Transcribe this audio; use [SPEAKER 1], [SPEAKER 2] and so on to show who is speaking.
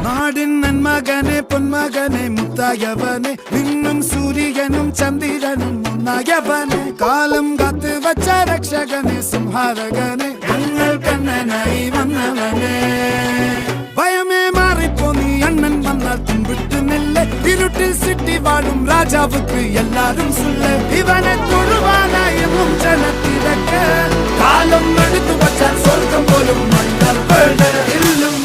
[SPEAKER 1] നാടിൻ നന്മകനെ പൊന്മകനെ മുത്തായവനെ നിന്നും സൂര്യനും ചന്ദ്രനും ഒന്നായവനെ കാലം കാത്ത് വച്ച രക്ഷകനെ സംഹാരകനെ ഞങ്ങൾ കണ്ണനായി വന്നവനെ ഭയമേ മാറിപ്പോ നീ അണ്ണൻ വന്നാൽ തുമ്പിട്ട് നെല്ല് ഇരുട്ടിൽ സിറ്റി വാഴും രാജാവുക്ക് എല്ലാരും സുല്ല് ഇവനെ തൊഴുവാനായും ജനത്തിരക്ക് കാലം എടുത്തു വച്ചാൽ സ്വർഗം പോലും മണ്ണർ വീട് ഇല്ലും